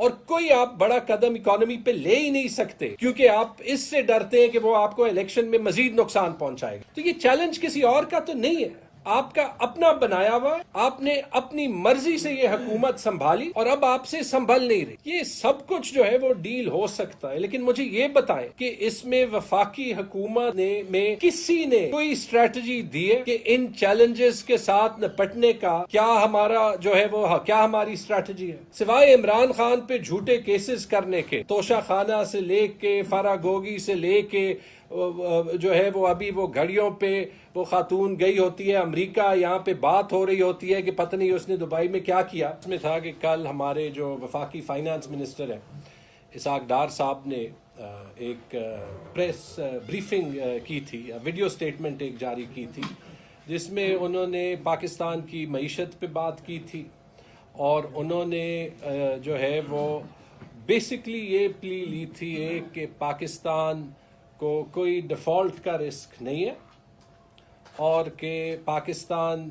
اور کوئی آپ بڑا قدم اکانومی پہ لے ہی نہیں سکتے کیونکہ آپ اس سے ڈرتے ہیں کہ وہ آپ کو الیکشن میں مزید نقصان پہنچائے گا. تو یہ چیلنج کسی اور کا تو نہیں ہے، آپ کا اپنا بنایا ہوا. آپ نے اپنی مرضی سے یہ حکومت سنبھالی اور اب آپ سے سنبھل نہیں رہی. یہ سب کچھ جو ہے وہ ڈیل ہو سکتا ہے، لیکن مجھے یہ بتائیں کہ اس میں وفاقی حکومت میں کسی نے کوئی اسٹریٹجی دی ہے کہ ان چیلنجز کے ساتھ نپٹنے کا کیا ہمارا جو ہے وہ کیا ہماری اسٹریٹجی ہے، سوائے عمران خان پہ جھوٹے کیسز کرنے کے، توشہ خانہ سے لے کے فراگوگی سے لے کے جو ہے وہ ابھی وہ گھڑیوں پہ وہ خاتون گئی ہوتی ہے امریکہ، یہاں پہ بات ہو رہی ہوتی ہے کہ پتہ نہیں اس نے دبئی میں کیا کیا. اس میں تھا کہ کل ہمارے جو وفاقی فائنانس منسٹر ہیں اسحاق ڈار صاحب نے ایک پریس بریفنگ کی تھی، ویڈیو سٹیٹمنٹ ایک جاری کی تھی، جس میں انہوں نے پاکستان کی معیشت پہ بات کی تھی اور انہوں نے جو ہے وہ بیسکلی یہ پلی لی تھی کہ پاکستان کو کوئی ڈیفالٹ کا رسک نہیں ہے اور کہ پاکستان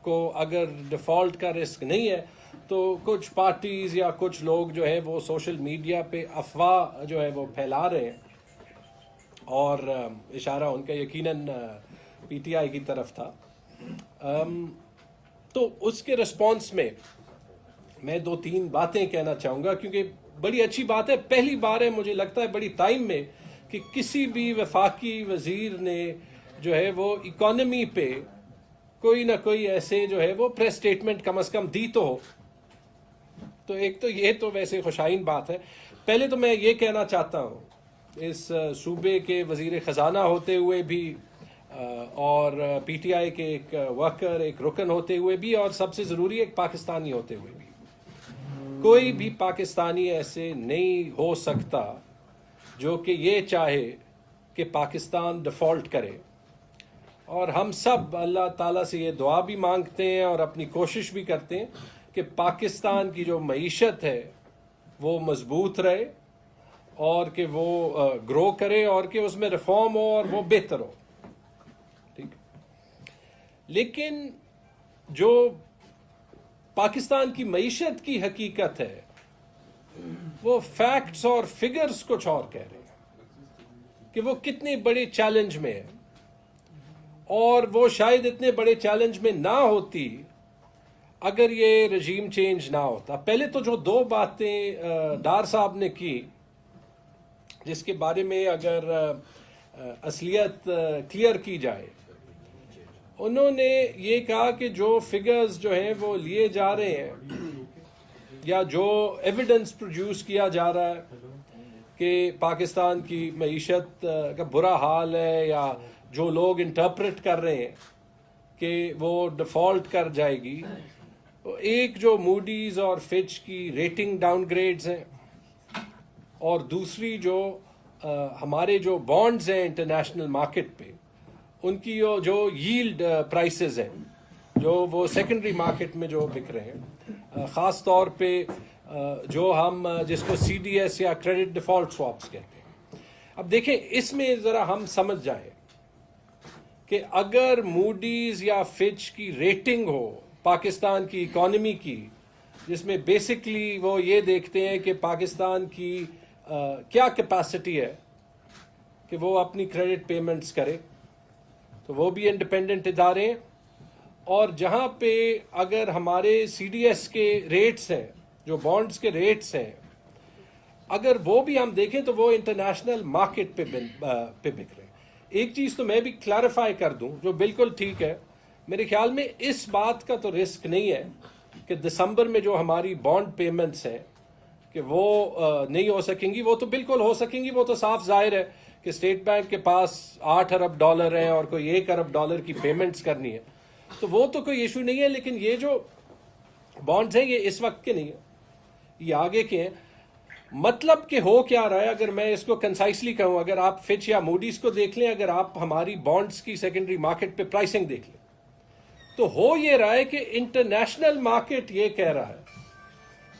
کو اگر ڈیفالٹ کا رسک نہیں ہے تو کچھ پارٹیز یا کچھ لوگ جو ہے وہ سوشل میڈیا پہ افواہ جو ہے وہ پھیلا رہے ہیں اور اشارہ ان کا یقیناً پی ٹی آئی کی طرف تھا. تو اس کے رسپانس میں دو تین باتیں کہنا چاہوں گا کیونکہ بڑی اچھی بات ہے. پہلی بار ہے مجھے لگتا ہے بڑی ٹائم میں کہ کسی بھی وفاقی وزیر نے جو ہے وہ اکانومی پہ کوئی نہ کوئی ایسے جو ہے وہ پریس سٹیٹمنٹ کم از کم دی تو ہو. تو ایک تو یہ تو ویسے خوشائن بات ہے. پہلے تو میں یہ کہنا چاہتا ہوں اس صوبے کے وزیر خزانہ ہوتے ہوئے بھی اور پی ٹی آئی کے ایک ورکر ایک رکن ہوتے ہوئے بھی اور سب سے ضروری ایک پاکستانی ہوتے ہوئے بھی، کوئی بھی پاکستانی ایسے نہیں ہو سکتا جو کہ یہ چاہے کہ پاکستان ڈیفالٹ کرے. اور ہم سب اللہ تعالیٰ سے یہ دعا بھی مانگتے ہیں اور اپنی کوشش بھی کرتے ہیں کہ پاکستان کی جو معیشت ہے وہ مضبوط رہے اور کہ وہ گرو کرے اور کہ اس میں ریفارم ہو اور وہ بہتر ہو. ٹھیک، لیکن جو پاکستان کی معیشت کی حقیقت ہے وہ فیکٹس اور فگرز کچھ اور کہہ رہے ہیں کہ وہ کتنے بڑے چیلنج میں ہے اور وہ شاید اتنے بڑے چیلنج میں نہ ہوتی اگر یہ رجیم چینج نہ ہوتا. پہلے تو جو دو باتیں ڈار صاحب نے کی جس کے بارے میں اگر اصلیت کلیئر کی جائے، انہوں نے یہ کہا کہ جو فگرز جو ہیں وہ لیے جا رہے ہیں یا جو ایویڈنس پروڈیوس کیا جا رہا ہے کہ پاکستان کی معیشت کا برا حال ہے یا جو لوگ انٹرپریٹ کر رہے ہیں کہ وہ ڈیفالٹ کر جائے گی، ایک جو موڈیز اور فچ کی ریٹنگ ڈاؤن گریڈز ہیں اور دوسری جو ہمارے جو بانڈز ہیں انٹرنیشنل مارکیٹ پہ ان کی جو ییلڈ پرائسز ہیں جو وہ سیکنڈری مارکیٹ میں جو بک رہے ہیں، خاص طور پہ جو ہم جس کو سی ڈی ایس یا کریڈٹ ڈیفالٹ سواپس کہتے ہیں. اب دیکھیں اس میں ذرا ہم سمجھ جائیں کہ اگر موڈیز یا فچ کی ریٹنگ ہو پاکستان کی اکانومی کی جس میں بیسکلی وہ یہ دیکھتے ہیں کہ پاکستان کی کیا کیپیسٹی ہے کہ وہ اپنی کریڈٹ پیمنٹس کرے، تو وہ بھی انڈیپینڈنٹ ادارے ہیں. اور جہاں پہ اگر ہمارے سی ڈی ایس کے ریٹس ہیں جو بانڈز کے ریٹس ہیں اگر وہ بھی ہم دیکھیں تو وہ انٹرنیشنل مارکیٹ پہ بک رہے ہیں. ایک چیز تو میں بھی کلیریفائی کر دوں جو بالکل ٹھیک ہے، میرے خیال میں اس بات کا تو رسک نہیں ہے کہ دسمبر میں جو ہماری بانڈ پیمنٹس ہیں کہ وہ نہیں ہو سکیں گی. وہ تو بالکل ہو سکیں گی، وہ تو صاف ظاہر ہے کہ اسٹیٹ بینک کے پاس $8 ارب ہیں اور کوئی $1 ارب کی پیمنٹس کرنی ہے، تو وہ تو کوئی ایشو نہیں ہے. لیکن یہ جو بانڈز ہیں یہ اس وقت کے نہیں ہیں، یہ آگے کے ہیں. مطلب کہ ہو کیا رہا ہے اگر میں اس کو کنسائسلی کہوں، اگر آپ فچ یا موڈیز کو دیکھ لیں، اگر آپ ہماری بانڈز کی سیکنڈری مارکیٹ پہ پرائسنگ دیکھ لیں تو ہو یہ رہا ہے کہ انٹرنیشنل مارکیٹ یہ کہہ رہا ہے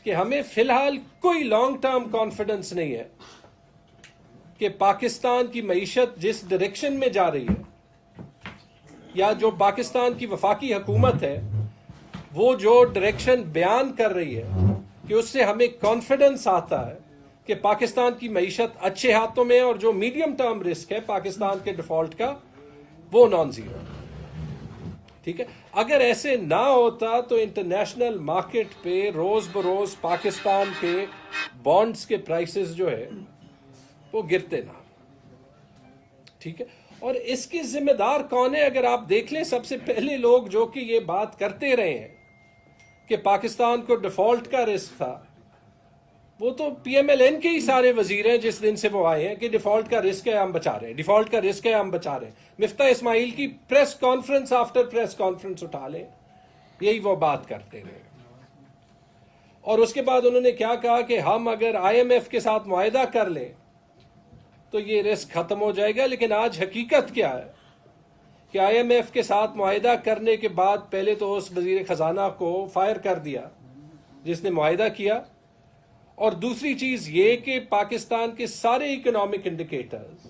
کہ ہمیں فی الحال کوئی لانگ ٹرم کانفیڈنس نہیں ہے کہ پاکستان کی معیشت جس ڈائریکشن میں جا رہی ہے یا جو پاکستان کی وفاقی حکومت ہے وہ جو ڈائریکشن بیان کر رہی ہے کہ اس سے ہمیں کانفیڈنس آتا ہے کہ پاکستان کی معیشت اچھے ہاتھوں میں ہے، اور جو میڈیم ٹرم رسک ہے پاکستان کے ڈیفالٹ کا وہ نان زیرو. ٹھیک ہے، اگر ایسے نہ ہوتا تو انٹرنیشنل مارکیٹ پہ روز بروز پاکستان کے بانڈز کے پرائسز جو ہے وہ گرتے نہ. ٹھیک ہے، اور اس کی ذمہ دار کون ہے؟ اگر آپ دیکھ لیں، سب سے پہلے لوگ جو کہ یہ بات کرتے رہے ہیں کہ پاکستان کو ڈیفالٹ کا رسک تھا، وہ تو پی ایم ایل این کے ہی سارے وزیر ہیں جس دن سے وہ آئے ہیں کہ ڈیفالٹ کا رسک ہے ہم بچا رہے ہیں، ڈیفالٹ کا رسک ہے ہم بچا رہے ہیں. مفتاح اسماعیل کی press conference after press conference اٹھا لیں، یہی وہ بات کرتے رہے. اور اس کے بعد انہوں نے کیا کہا کہ ہم اگر آئی ایم ایف کے ساتھ معاہدہ کر لیں تو یہ رسک ختم ہو جائے گا. لیکن آج حقیقت کیا ہے کہ آئی ایم ایف کے ساتھ معاہدہ کرنے کے بعد پہلے تو اس وزیر خزانہ کو فائر کر دیا جس نے معاہدہ کیا، اور دوسری چیز یہ کہ پاکستان کے سارے اکنامک انڈیکیٹرز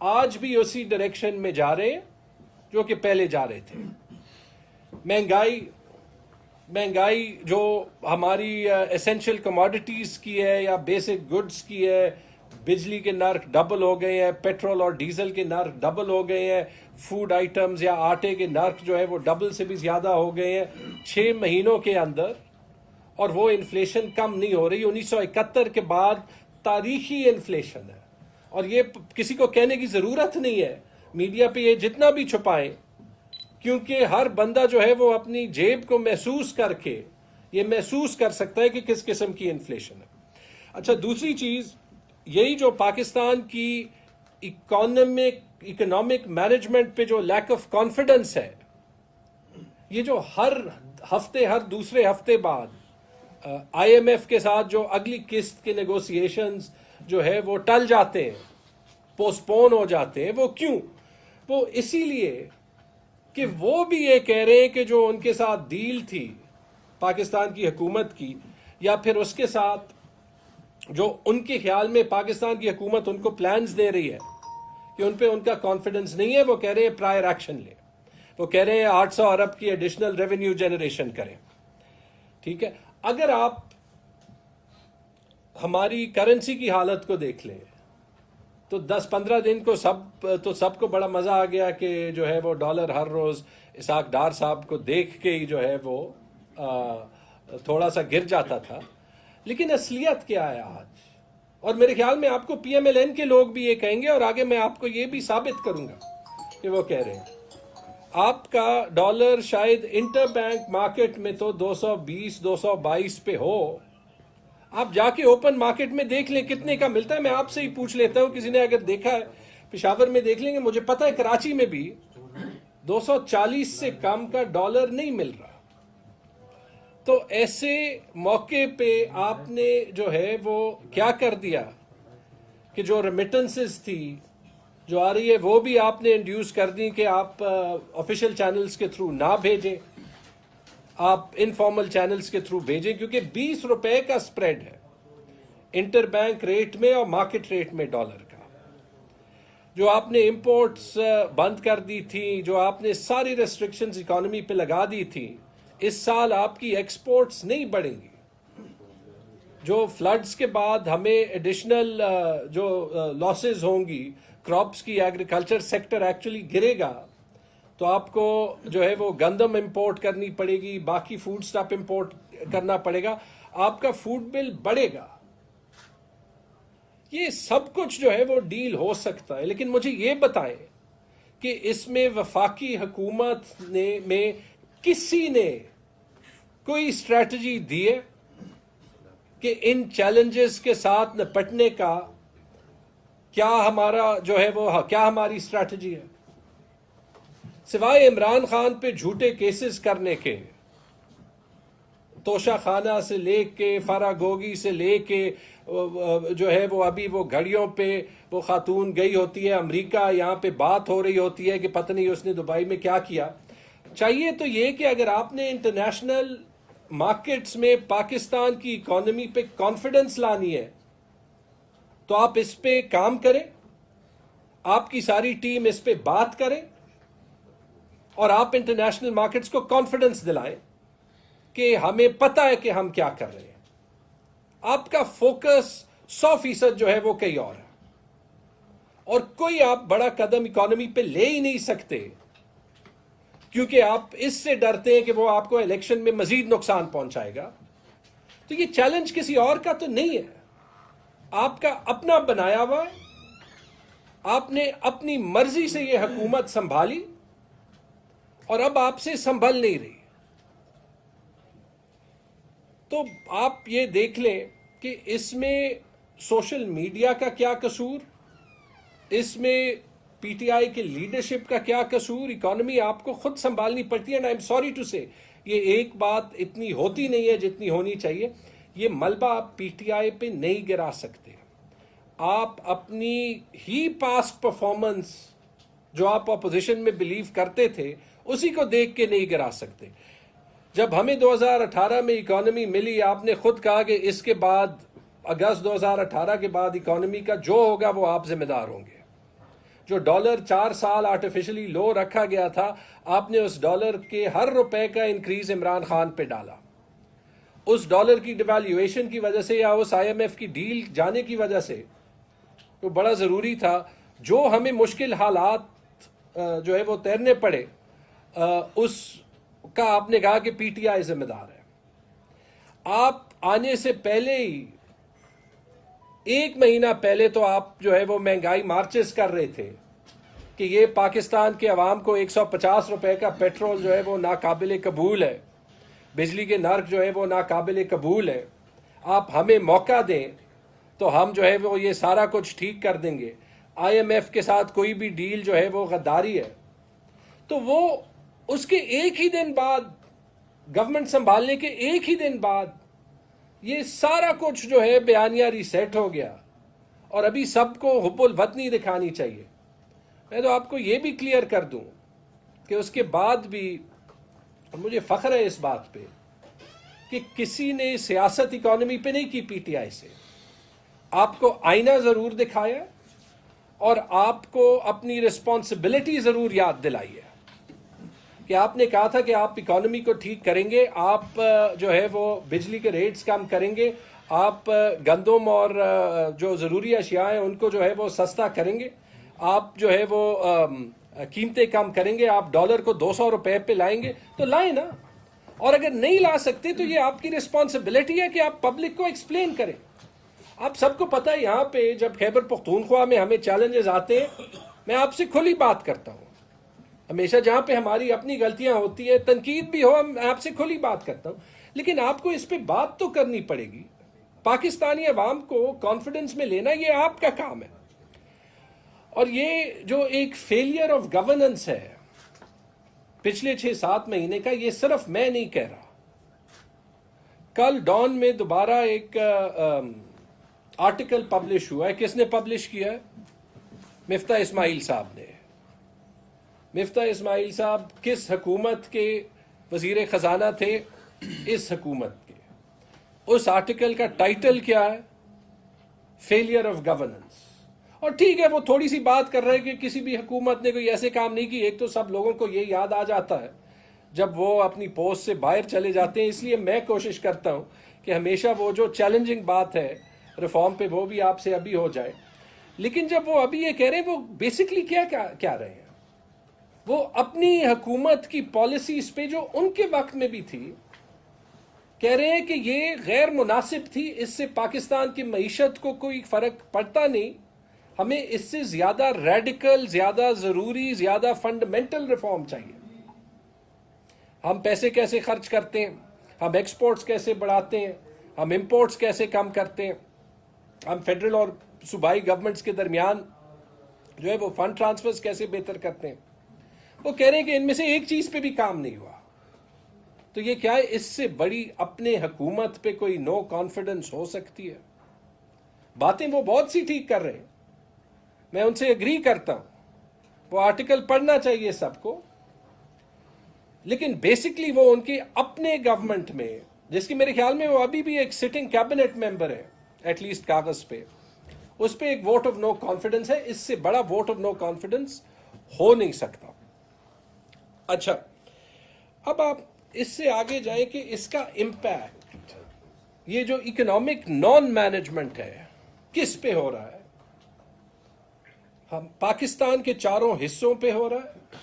آج بھی اسی ڈائریکشن میں جا رہے ہیں جو کہ پہلے جا رہے تھے. مہنگائی جو ہماری ایسینشل کموڈیٹیز کی ہے یا بیسک گڈز کی ہے، بجلی کے نرخ ڈبل ہو گئے ہیں، پیٹرول اور ڈیزل کے نرخ ڈبل ہو گئے ہیں، فوڈ آئٹمز یا آٹے کے نرخ جو ہے وہ ڈبل سے بھی زیادہ ہو گئے ہیں 6 مہینوں کے اندر، اور وہ انفلیشن کم نہیں ہو رہی. 1971 کے بعد تاریخی انفلیشن ہے، اور یہ کسی کو کہنے کی ضرورت نہیں ہے، میڈیا پہ یہ جتنا بھی چھپائیں، کیونکہ ہر بندہ جو ہے وہ اپنی جیب کو محسوس کر کے یہ محسوس کر سکتا ہے کہ کس قسم کی انفلیشن ہے. اچھا، دوسری چیز یہی جو پاکستان کی اکنامک مینجمنٹ پہ جو لیک آف کانفیڈنس ہے، یہ جو ہر ہفتے ہر دوسرے ہفتے بعد آئی ایم ایف کے ساتھ جو اگلی قسط کے نیگوسیشنز جو ہے وہ ٹل جاتے ہیں، پوسٹ پون ہو جاتے ہیں. وہ کیوں؟ وہ اسی لیے کہ وہ بھی یہ کہہ رہے ہیں کہ جو ان کے ساتھ ڈیل تھی پاکستان کی حکومت کی، یا پھر اس کے ساتھ جو ان کے خیال میں پاکستان کی حکومت ان کو پلانز دے رہی ہے کہ ان پہ ان کا کانفیڈنس نہیں ہے، وہ کہہ رہے ہیں پرائر ایکشن لیں. وہ کہہ رہے ہیں 800 ارب کی ایڈیشنل ریونیو جنریشن کریں. ٹھیک ہے، اگر آپ ہماری کرنسی کی حالت کو دیکھ لیں تو 10-15 دن کو سب کو بڑا مزہ آ گیا کہ جو ہے وہ ڈالر ہر روز اسحاق ڈار صاحب کو دیکھ کے ہی جو ہے وہ تھوڑا سا گر جاتا تھا. لیکن اصلیت کیا ہے آج؟ اور میرے خیال میں آپ کو پی ایم ایل این کے لوگ بھی یہ کہیں گے، اور آگے میں آپ کو یہ بھی ثابت کروں گا کہ وہ کہہ رہے ہیں. آپ کا ڈالر شاید انٹر بینک مارکیٹ میں تو 220-222 پہ ہو، آپ جا کے اوپن مارکیٹ میں دیکھ لیں کتنے کا ملتا ہے. میں آپ سے ہی پوچھ لیتا ہوں، کسی نے اگر دیکھا ہے پشاور میں دیکھ لیں گے. مجھے پتا ہے کراچی میں بھی 240 سے کم کا ڈالر نہیں مل رہا. تو ایسے موقع پہ آپ نے جو ہے وہ کیا کر دیا کہ جو ریمیٹنسز تھی جو آ رہی ہے وہ بھی آپ نے انڈیوس کر دی کہ آپ آفیشیل چینلز کے تھرو نہ بھیجیں، آپ انفارمل چینلز کے تھرو بھیجیں، کیونکہ 20 روپے کا سپریڈ ہے انٹر بینک ریٹ میں اور مارکیٹ ریٹ میں ڈالر کا. جو آپ نے امپورٹس بند کر دی تھی، جو آپ نے ساری ریسٹرکشنز اکانومی پہ لگا دی تھی، اس سال آپ کی ایکسپورٹس نہیں بڑھیں گی. جو فلڈز کے بعد ہمیں ایڈیشنل جو لاسز ہوں گی کراپس کی، ایگریکلچر سیکٹر ایکچولی گرے گا، تو آپ کو جو ہے وہ گندم امپورٹ کرنی پڑے گی، باقی فوڈ سٹاپ امپورٹ کرنا پڑے گا، آپ کا فوڈ بل بڑھے گا. یہ سب کچھ جو ہے وہ ڈیل ہو سکتا ہے. لیکن مجھے یہ بتائیں کہ اس میں وفاقی حکومت میں کسی نے کوئی اسٹریٹجی دی ہے کہ ان چیلنجز کے ساتھ نپٹنے کا کیا ہمارا جو ہے وہ کیا ہماری اسٹریٹجی ہے؟ سوائے عمران خان پہ جھوٹے کیسز کرنے کے، توشہ خانہ سے لے کے فرا گوگی سے لے کے جو ہے وہ ابھی وہ گھڑیوں پہ وہ خاتون گئی ہوتی ہے امریکہ، یہاں پہ بات ہو رہی ہوتی ہے کہ پتہ نہیں اس نے دبئی میں کیا کیا. چاہیے تو یہ کہ اگر آپ نے انٹرنیشنل مارکیٹس میں پاکستان کی اکانومی پہ کانفیڈنس لانی ہے تو آپ اس پہ کام کریں، آپ کی ساری ٹیم اس پہ بات کریں، اور آپ انٹرنیشنل مارکیٹس کو کانفیڈنس دلائیں کہ ہمیں پتہ ہے کہ ہم کیا کر رہے ہیں. آپ کا فوکس 100% جو ہے وہ کہیں اور ہے، اور کوئی آپ بڑا قدم اکانومی پہ لے ہی نہیں سکتے کیونکہ آپ اس سے ڈرتے ہیں کہ وہ آپ کو الیکشن میں مزید نقصان پہنچائے گا. تو یہ چیلنج کسی اور کا تو نہیں ہے، آپ کا اپنا بنایا ہوا ہے. آپ نے اپنی مرضی سے یہ حکومت سنبھالی اور اب آپ سے سنبھل نہیں رہی. تو آپ یہ دیکھ لیں کہ اس میں سوشل میڈیا کا کیا قصور، اس میں پی ٹی آئی کے لیڈرشپ کا کیا قصور. اکانومی آپ کو خود سنبھالنی پڑتی ہے. And I am sorry to say یہ ایک بات اتنی ہوتی نہیں ہے جتنی ہونی چاہیے. یہ ملبہ آپ پی ٹی آئی پہ نہیں گرا سکتے. آپ اپنی ہی پاسٹ پرفارمنس جو آپ اپوزیشن میں بلیو کرتے تھے اسی کو دیکھ کے نہیں گرا سکتے. جب ہمیں 2018 میں اکانومی ملی، آپ نے خود کہا کہ اس کے بعد اگست 2018 کے بعد اکانومی کا جو ہوگا وہ آپ ذمہ دار ہوں گے. جو ڈالر 4 سال آرٹیفیشلی لو رکھا گیا تھا، آپ نے اس ڈالر کے ہر روپے کا انکریز عمران خان پہ ڈالا. اس ڈالر کی ڈیویلیویشن کی وجہ سے یا اس آئی ایم ایف کی ڈیل جانے کی وجہ سے تو بڑا ضروری تھا. جو ہمیں مشکل حالات جو ہے وہ تیرنے پڑے، اس کا آپ نے کہا کہ پی ٹی آئی ذمہ دار ہے. آپ آنے سے پہلے ہی 1 مہینہ پہلے تو آپ جو ہے وہ مہنگائی مارچز کر رہے تھے کہ یہ پاکستان کے عوام کو 150 روپے کا پیٹرول جو ہے وہ ناقابل قبول ہے، بجلی کے نرخ جو ہے وہ ناقابل قبول ہے. آپ ہمیں موقع دیں تو ہم جو ہے وہ یہ سارا کچھ ٹھیک کر دیں گے. آئی ایم ایف کے ساتھ کوئی بھی ڈیل جو ہے وہ غداری ہے. تو وہ اس کے ایک ہی دن بعد، گورنمنٹ سنبھالنے کے ایک ہی دن بعد یہ سارا کچھ جو ہے بیانیہ ریسیٹ ہو گیا. اور ابھی سب کو حب الوطنی دکھانی چاہیے. میں تو آپ کو یہ بھی کلیئر کر دوں کہ اس کے بعد بھی مجھے فخر ہے اس بات پہ کہ کسی نے سیاست اکانومی پہ نہیں کی پی ٹی آئی سے. آپ کو آئینہ ضرور دکھایا اور آپ کو اپنی رسپانسبلٹی ضرور یاد دلائی ہے کہ آپ نے کہا تھا کہ آپ اکانومی کو ٹھیک کریں گے، آپ جو ہے وہ بجلی کے ریٹس کم کریں گے، آپ گندم اور جو ضروری اشیاء ہیں ان کو جو ہے وہ سستا کریں گے، آپ جو ہے وہ قیمتیں کم کریں گے، آپ ڈالر کو 200 روپے پہ لائیں گے. تو لائیں نا. اور اگر نہیں لا سکتے تو یہ آپ کی رسپانسبلٹی ہے کہ آپ پبلک کو ایکسپلین کریں. آپ سب کو پتہ ہے یہاں پہ جب خیبر پختونخوا میں ہمیں چیلنجز آتے ہیں، میں آپ سے کھلی بات کرتا ہوں. ہمیشہ جہاں پہ ہماری اپنی غلطیاں ہوتی ہیں، تنقید بھی ہو، میں آپ سے کھلی بات کرتا ہوں. لیکن آپ کو اس پہ بات تو کرنی پڑے گی. پاکستانی عوام کو کانفیڈنس میں لینا یہ آپ کا کام ہے. اور یہ جو ایک فیلئر آف گورننس ہے پچھلے 6-7 مہینے کا، یہ صرف میں نہیں کہہ رہا. کل ڈان میں دوبارہ ایک آرٹیکل پبلش ہوا ہے. کس نے پبلش کیا ہے؟ مفتاح اسماعیل صاحب نے. مفتاح اسماعیل صاحب کس حکومت کے وزیر خزانہ تھے؟ اس حکومت کے. اس آرٹیکل کا ٹائٹل کیا ہے؟ Failure of governance. اور ٹھیک ہے، وہ تھوڑی سی بات کر رہے ہیں کہ کسی بھی حکومت نے کوئی ایسے کام نہیں کی. ایک تو سب لوگوں کو یہ یاد آ جاتا ہے جب وہ اپنی پوسٹ سے باہر چلے جاتے ہیں. اس لیے میں کوشش کرتا ہوں کہ ہمیشہ وہ جو چیلنجنگ بات ہے ریفارم پہ وہ بھی آپ سے ابھی ہو جائے. لیکن جب وہ ابھی یہ کہہ رہے ہیں، وہ بیسکلی کیا رہے ہیں؟ وہ اپنی حکومت کی پالیسیز پہ جو ان کے وقت میں بھی تھی کہہ رہے ہیں کہ یہ غیر مناسب تھی، اس سے پاکستان کی معیشت کو کوئی فرق پڑتا نہیں، ہمیں اس سے زیادہ ریڈیکل، زیادہ ضروری، زیادہ فنڈامنٹل ریفارم چاہیے. ہم پیسے کیسے خرچ کرتے ہیں، ہم ایکسپورٹس کیسے بڑھاتے ہیں، ہم امپورٹس کیسے کم کرتے ہیں، ہم فیڈرل اور صوبائی گورنمنٹس کے درمیان جو ہے وہ فنڈ ٹرانسفرز کیسے بہتر کرتے ہیں. وہ کہہ رہے ہیں کہ ان میں سے ایک چیز پہ بھی کام نہیں ہوا. تو یہ کیا ہے؟ اس سے بڑی اپنے حکومت پہ کوئی نو کانفیڈنس ہو سکتی ہے؟ باتیں وہ بہت سی ٹھیک کر رہے ہیں، میں ان سے اگری کرتا ہوں، وہ آرٹیکل پڑھنا چاہیے سب کو. لیکن بیسکلی وہ ان کے اپنے گورنمنٹ میں، جس کی میرے خیال میں وہ ابھی بھی ایک سٹنگ کیبنٹ ممبر ہے ایٹ لیسٹ کاغذ پہ، اس پہ ایک ووٹ آف نو کانفیڈنس ہے. اس سے بڑا ووٹ آف نو کانفیڈنس ہو نہیں سکتا. اچھا، اب آپ اس سے آگے جائیں کہ اس کا امپیکٹ، یہ جو اکنامک نان مینجمنٹ ہے کس پہ ہو رہا ہے؟ ہم پاکستان کے چاروں حصوں پہ ہو رہا ہے،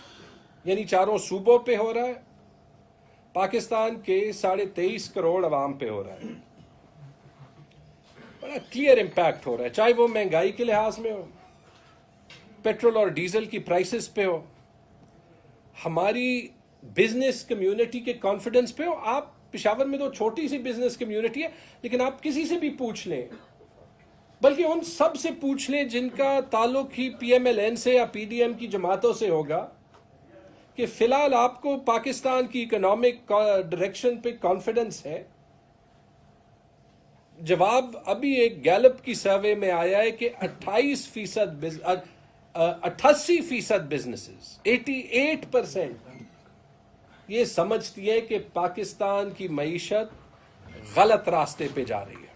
یعنی چاروں صوبوں پہ ہو رہا ہے، پاکستان کے 23.5 کروڑ عوام پہ ہو رہا ہے. بڑا کلیئر امپیکٹ ہو رہا ہے، چاہے وہ مہنگائی کے لحاظ میں ہو، پیٹرول اور ڈیزل کی پرائسز پہ ہو، ہماری بزنس کمیونٹی کے کانفیڈنس پہ ہو. آپ پشاور میں تو چھوٹی سی بزنس کمیونٹی ہے، لیکن آپ کسی سے بھی پوچھ لیں، بلکہ ان سب سے پوچھ لیں جن کا تعلق ہی پی ایم ایل این سے یا پی ڈی ایم کی جماعتوں سے ہوگا کہ فی الحال آپ کو پاکستان کی اکنامک ڈائریکشن پہ کانفیڈنس ہے. جواب ابھی ایک گیلپ کی سروے میں آیا ہے کہ 88% بزنسز 88% یہ سمجھتی ہے کہ پاکستان کی معیشت غلط راستے پہ جا رہی ہے.